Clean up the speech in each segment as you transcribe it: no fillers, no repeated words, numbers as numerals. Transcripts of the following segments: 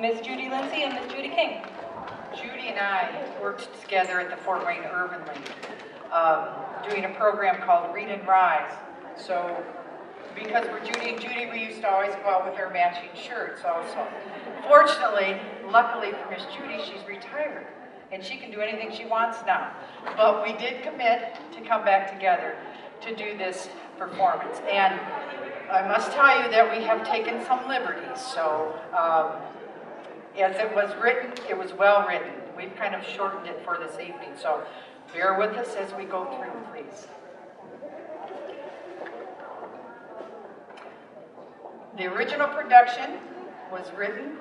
Ms. Judy Lindsay and Ms. Judy King. Judy and I worked together at the Fort Wayne Urban League, doing a program called Read and Rise. So, because we're Judy and Judy, we used to always go out with our matching shirts also. Fortunately, luckily for Miss Judy, she's retired, and she can do anything she wants now. But we did commit to come back together to do this performance. And I must tell you that we have taken some liberties. So, as it was written, it was well written. We've kind of shortened it for this evening, so bear with us as we go through, please. The original production was written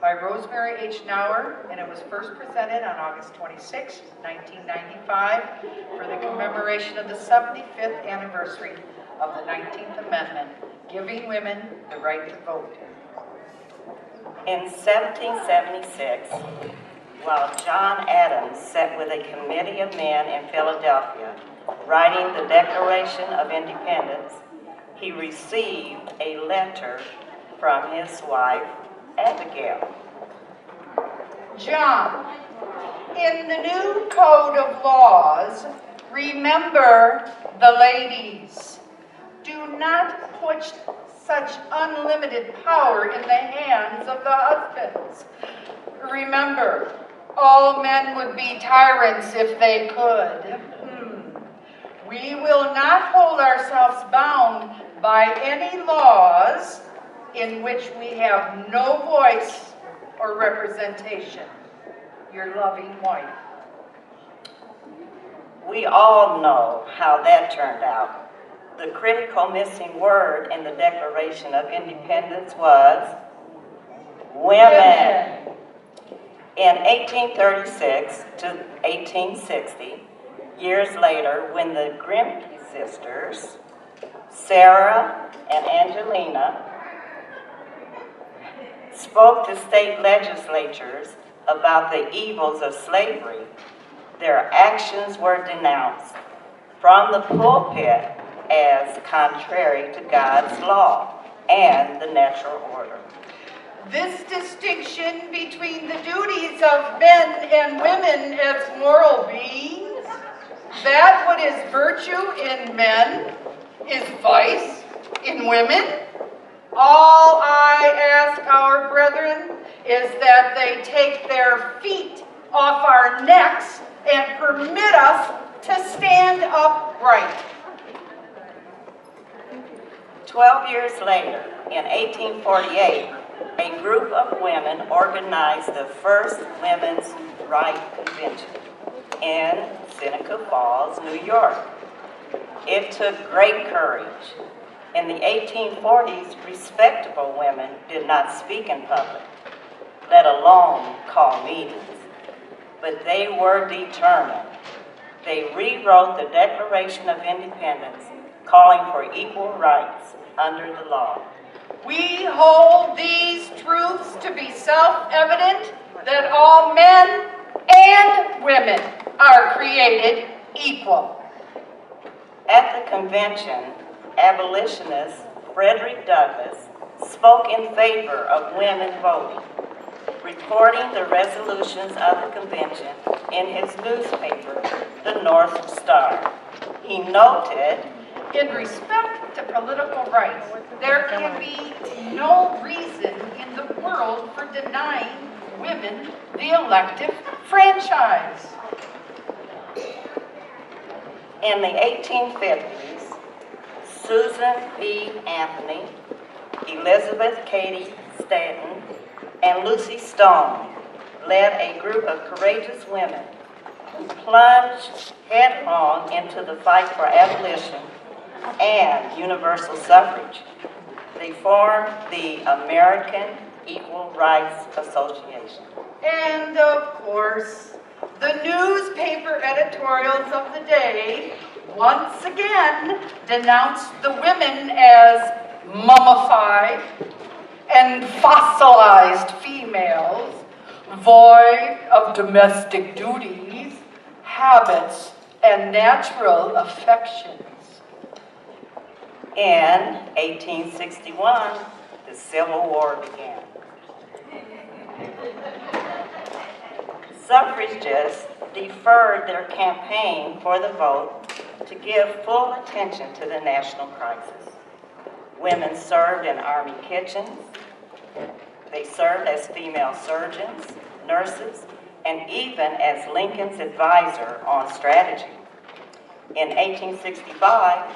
by Rosemary H. Nauer, and it was first presented on August 26, 1995, for the commemoration of the 75th anniversary of the 19th Amendment, giving women the right to vote. In 1776, while John Adams sat with a committee of men in Philadelphia writing the Declaration of Independence, he received a letter from his wife, Abigail. John, in the new code of laws, remember the ladies. Do not put such unlimited power in the hands of the husbands. Remember, all men would be tyrants if they could. We will not hold ourselves bound by any laws in which we have no voice or representation. Your loving wife. We all know how that turned out. The critical missing word in the Declaration of Independence was women. In 1836 to 1860, years later, when the Grimke sisters, Sarah and Angelina, spoke to state legislatures about the evils of slavery, their actions were denounced from the pulpit as contrary to God's law and the natural order. This distinction between the duties of men and women as moral beings, that what is virtue in men is vice in women. All I ask our brethren is that they take their feet off our necks and permit us to stand upright. 12 years later, in 1848, a group of women organized the first Women's Right Convention in Seneca Falls, New York. It took great courage. In the 1840s, respectable women did not speak in public, let alone call meetings. But they were determined. They rewrote the Declaration of Independence, calling for equal rights under the law. We hold these truths to be self-evident that all men and women are created equal. At the convention, abolitionist Frederick Douglass spoke in favor of women voting, reporting the resolutions of the convention in his newspaper, the North Star. He noted, in respect to political rights, there can be no reason in the world for denying women the elective franchise. In the 1850s, Susan B. Anthony, Elizabeth Cady Stanton, and Lucy Stone led a group of courageous women who plunged headlong into the fight for abolition and universal suffrage. They formed the American Equal Rights Association. And of course, the newspaper editorials of the day once again denounced the women as mummified and fossilized females, void of domestic duties, habits, and natural affections. In 1861, the Civil War began. Suffragists deferred their campaign for the vote to give full attention to the national crisis. Women served in army kitchens. They served as female surgeons, nurses, and even as Lincoln's advisor on strategy. In 1865,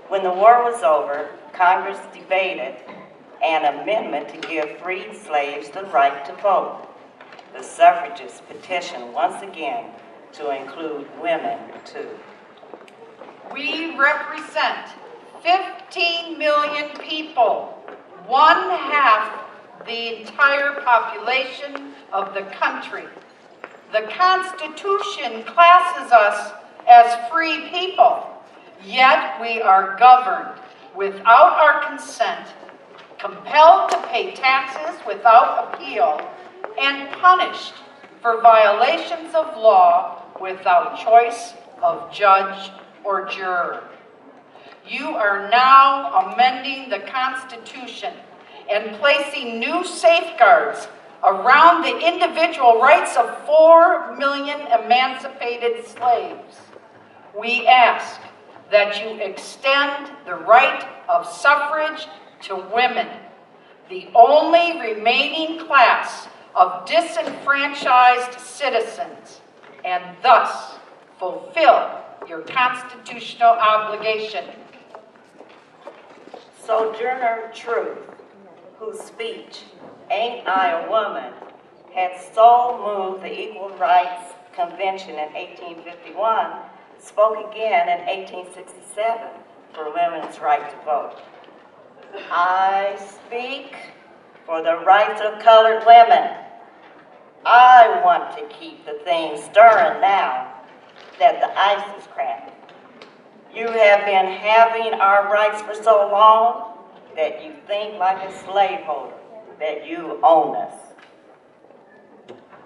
when the war was over, Congress debated an amendment to give freed slaves the right to vote. The suffragists petitioned once again to include women too. We represent 15 million people, 1/2 the entire population of the country. The Constitution classes us as free people, yet we are governed without our consent, compelled to pay taxes without appeal, and punished for violations of law without choice of judge or juror. You are now amending the Constitution and placing new safeguards around the individual rights of 4 million emancipated slaves. We ask that you extend the right of suffrage to women, the only remaining class of disenfranchised citizens, and thus fulfill your constitutional obligation. Sojourner Truth, whose speech, "Ain't I a Woman," had so moved the Equal Rights Convention in 1851, spoke again in 1867 for women's right to vote. I speak for the rights of colored women. I want to keep the things stirring now that the ice is cracking. You have been having our rights for so long that you think like a slaveholder, that you own us.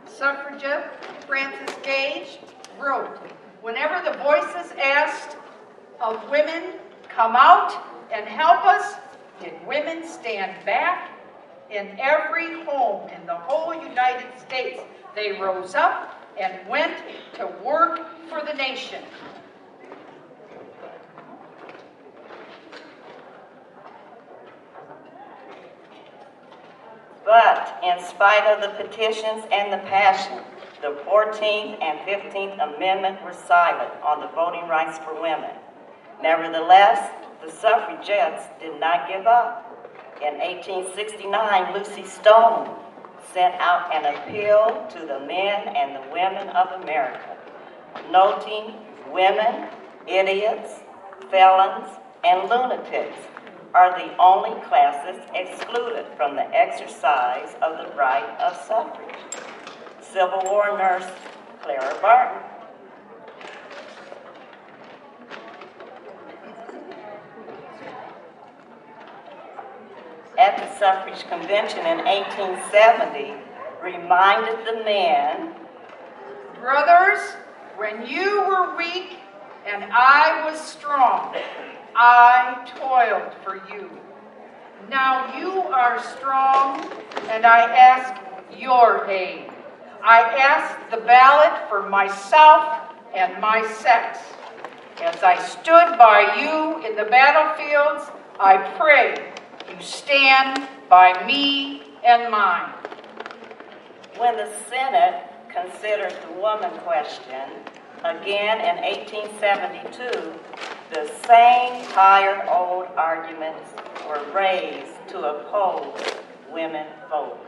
Suffragette Frances Gage wrote, "Whenever the voices asked of women, come out and help us, did women stand back? In every home in the whole United States, they rose up and went to work for the nation." But in spite of the petitions and the passion, the 14th and 15th Amendment were silent on the voting rights for women. Nevertheless, the suffragettes did not give up. In 1869, Lucy Stone sent out an appeal to the men and the women of America, noting women, idiots, felons, and lunatics are the only classes excluded from the exercise of the right of suffrage. Civil War nurse Clara Barton. At the suffrage convention in 1870, reminded the men, "Brothers, when you were weak and I was strong, I toiled for you. Now you are strong, and I ask your aid. I ask the ballot for myself and my sex. As I stood by you in the battlefields, I pray you stand by me and mine." When the Senate considered the woman question, again in 1872, the same tired old arguments were raised to oppose women voting.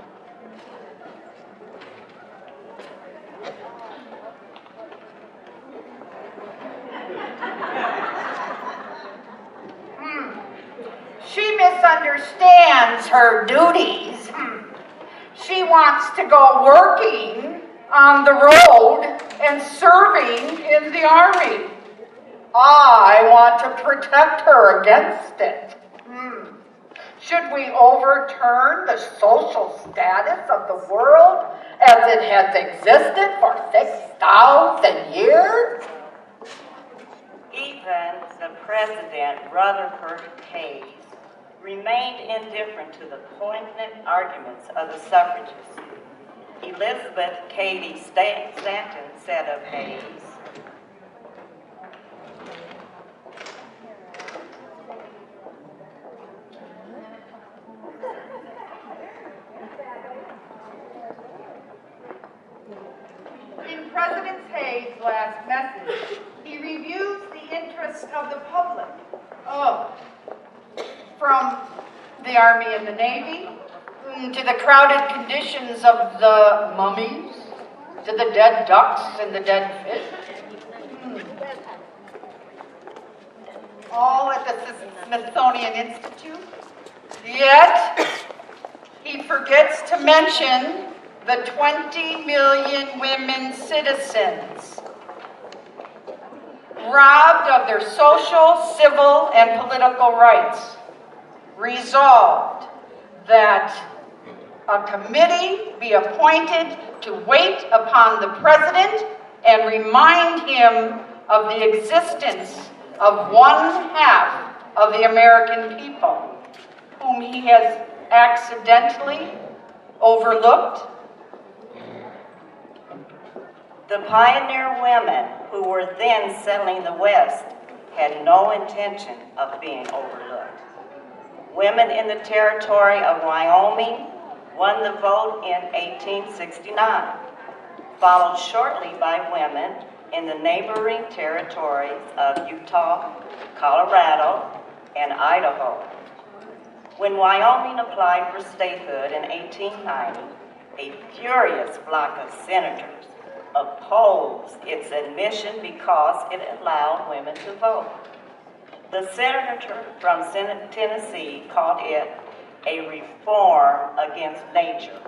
She misunderstands her duties. She wants to go working on the road and serving in the army. I want to protect her against it. Should we overturn the social status of the world as it has existed for 6,000 years? Even the President, Rutherford Hayes, remained indifferent to the poignant arguments of the suffragists. Elizabeth Cady Stanton said of Hayes, In President Hayes' last message, he reviews the interests of the public. Oh, from the Army and the Navy, To the crowded conditions of the mummies, to the dead ducks and the dead fish. all at the Smithsonian Institute. Yet, he forgets to mention the 20 million women citizens robbed of their social, civil, and political rights. Resolved that a committee be appointed to wait upon the president and remind him of the existence of one half of the American people whom he has accidentally overlooked. the pioneer women who were then settling the West had no intention of being overlooked. Women in the territory of Wyoming won the vote in 1869, followed shortly by women in the neighboring territories of Utah, Colorado, and Idaho. When Wyoming applied for statehood in 1890, a furious block of senators opposed its admission because it allowed women to vote. The senator from Tennessee called it a reform against nature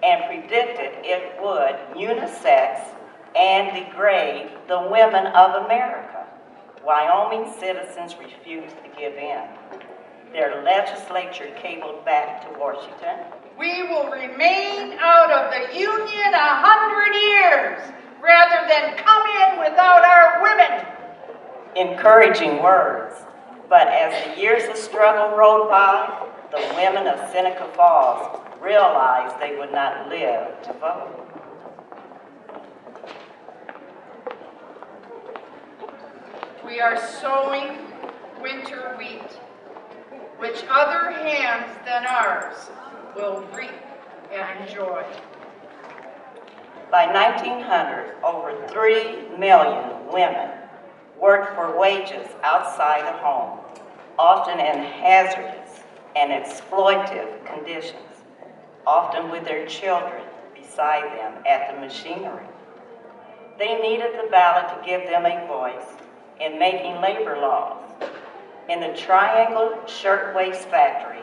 and predicted it would unisex and degrade the women of America. Wyoming citizens refused to give in. Their legislature cabled back to Washington. We will remain out of the Union 100 years rather than come in without our women. Encouraging words, but as the years of struggle rolled by, the women of Seneca Falls realized they would not live to vote. We are sowing winter wheat, which other hands than ours will reap and enjoy. By 1900, over 3 million women worked for wages outside the home, often in hazardous and exploitive conditions, often with their children beside them at the machinery. They needed the ballot to give them a voice in making labor laws. In the Triangle Shirtwaist Factory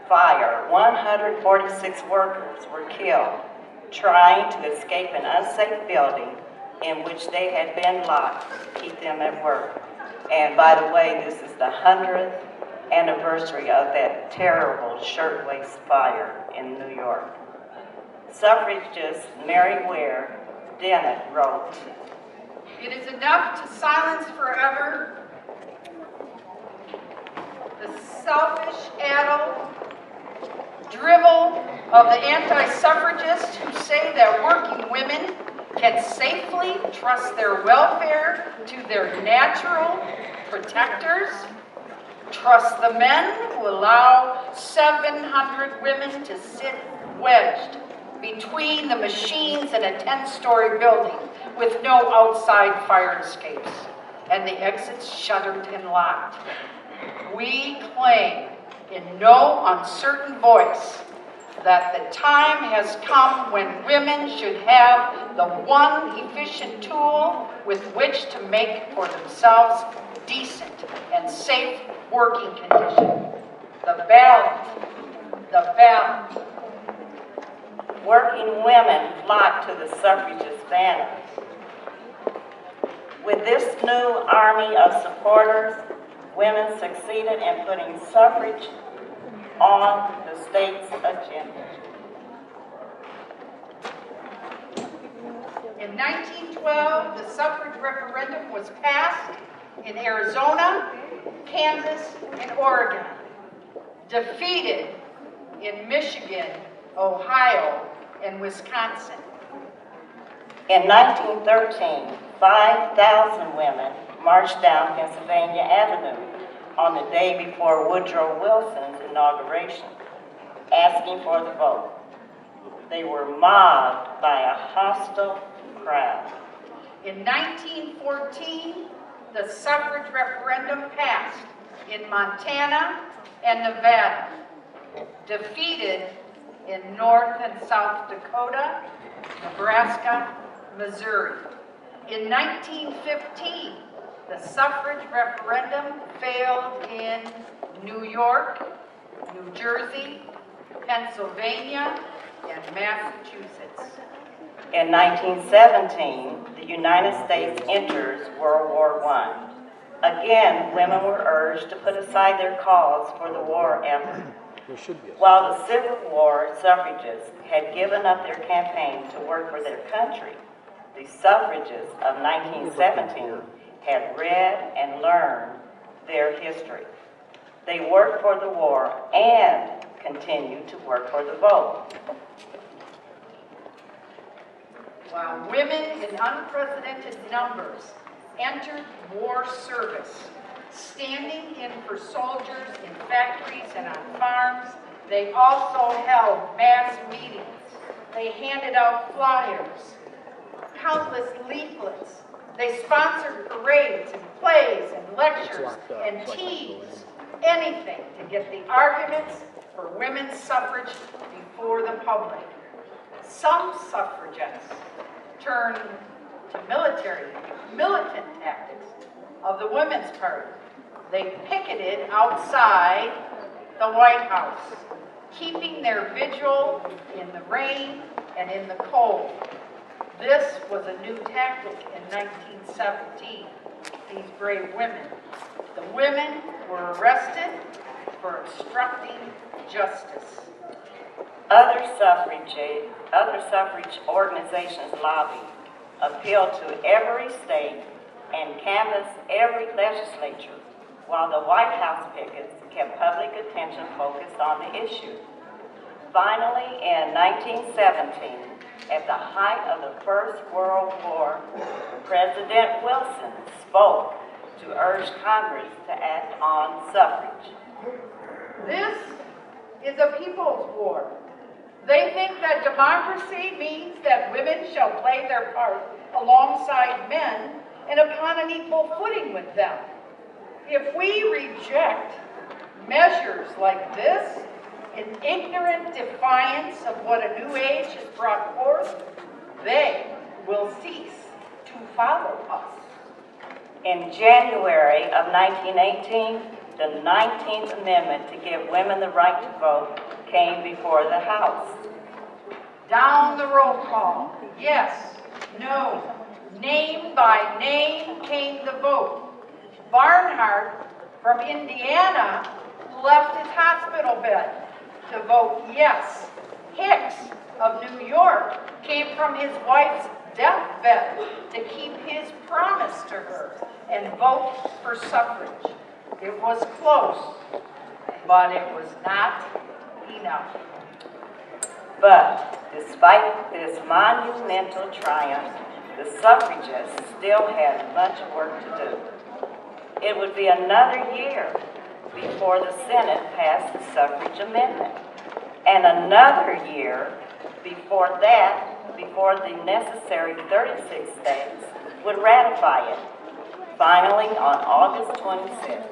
fire, 146 workers were killed trying to escape an unsafe building in which they had been locked to keep them at work. And by the way, this is the 100th anniversary of that terrible shirtwaist fire in New York. Suffragist Mary Ware Dennett wrote, It is enough to silence forever the selfish addle, drivel of the anti-suffragists who say that working women can safely trust their welfare to their natural protectors. Trust the men who allow 700 women to sit wedged between the machines in a 10-story building with no outside fire escapes and the exits shuttered and locked. We claim in no uncertain voice that the time has come when women should have the one efficient tool with which to make for themselves decent and safe working conditions. The ballot. The ballot. Working women flocked to the suffragist banner. With this new army of supporters, women succeeded in putting suffrage on the state's agenda. In 1912, the suffrage referendum was passed in Arizona, Kansas, and Oregon. Defeated in Michigan, Ohio, and Wisconsin. In 1913, 5,000 women marched down Pennsylvania Avenue on the day before Woodrow Wilson's inauguration, asking for the vote. They were mobbed by a hostile crowd. In 1914, the suffrage referendum passed in Montana and Nevada, defeated in North and South Dakota, Nebraska, Missouri. In 1915, the suffrage referendum failed in New York, New Jersey, Pennsylvania, and Massachusetts. In 1917, the United States enters World War I. Again, women were urged to put aside their cause for the war effort. While the Civil War suffragists had given up their campaign to work for their country, the suffragists of 1917 had read and learned their history. They worked for the war and continued to work for the vote. While women in unprecedented numbers entered war service, standing in for soldiers in factories and on farms, they also held mass meetings. They handed out flyers, countless leaflets. They sponsored parades and plays and lectures and teas, anything to get the arguments for women's suffrage before the public. Some suffragettes turned to militant tactics of the Women's Party. They picketed outside the White House, keeping their vigil in the rain and in the cold. This was a new tactic in 1917, these brave women. The women were arrested for obstructing justice. Other suffrage organizations lobbied, appealed to every state, and canvassed every legislature, while the White House pickets kept public attention focused on the issue. Finally, in 1917, at the height of the First World War, President Wilson spoke to urge Congress to act on suffrage. This is a people's war. They think that democracy means that women shall play their part alongside men and upon an equal footing with them. If we reject measures like this in ignorant defiance of what a new age has brought forth, they will cease to follow us. In January of 1918, the 19th Amendment to give women the right to vote came before the House. Down the roll call, yes, no, name by name came the vote. Barnhart from Indiana left his hospital bed to vote yes. Hicks of New York came from his wife's deathbed to keep his promise to her and vote for suffrage. It was close, but it was not enough. But despite this monumental triumph, the suffragists still had much work to do. It would be another year before the Senate passed the suffrage amendment, and another year before that, before the necessary 36 states would ratify it. Finally, on August 26th,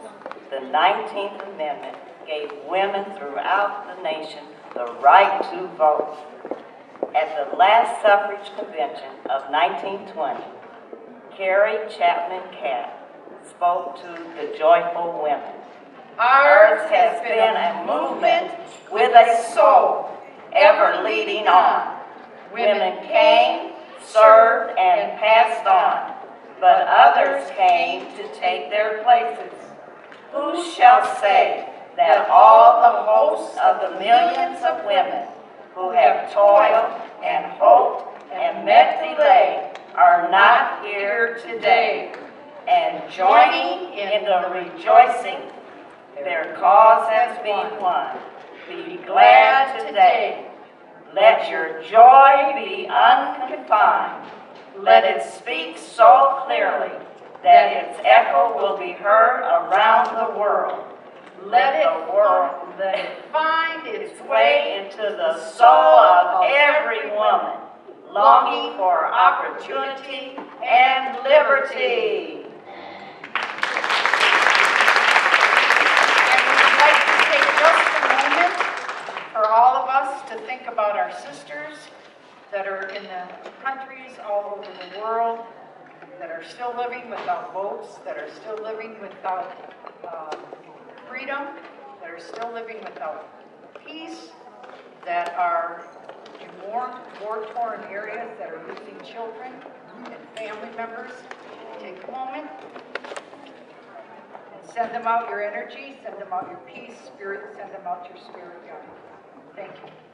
the 19th Amendment gave women throughout the nation the right to vote. At the last suffrage convention of 1920, Carrie Chapman Catt spoke to the joyful women. Ours has been a movement with a soul, ever leading on. Women came, served, and passed on, but others came to take their places. Who shall say that all the hosts of the millions of women who have toiled and hoped and met delay are not here today, and joining in the rejoicing their cause has been won? Be glad today. Let your joy be unconfined. Let it speak so clearly that its echo will be heard around the world. Let it Find its way into the soul of every woman, longing for opportunity and liberty. And we'd like to take just a moment for all of us to think about our sisters that are in the countries all over the world, that are still living without votes, that are still living without freedom, that are still living without peace, that are in war-torn areas, that are losing children and family members. Take a moment and send them out your energy, send them out your peace, spirit, send them out your spirit, God. Thank you.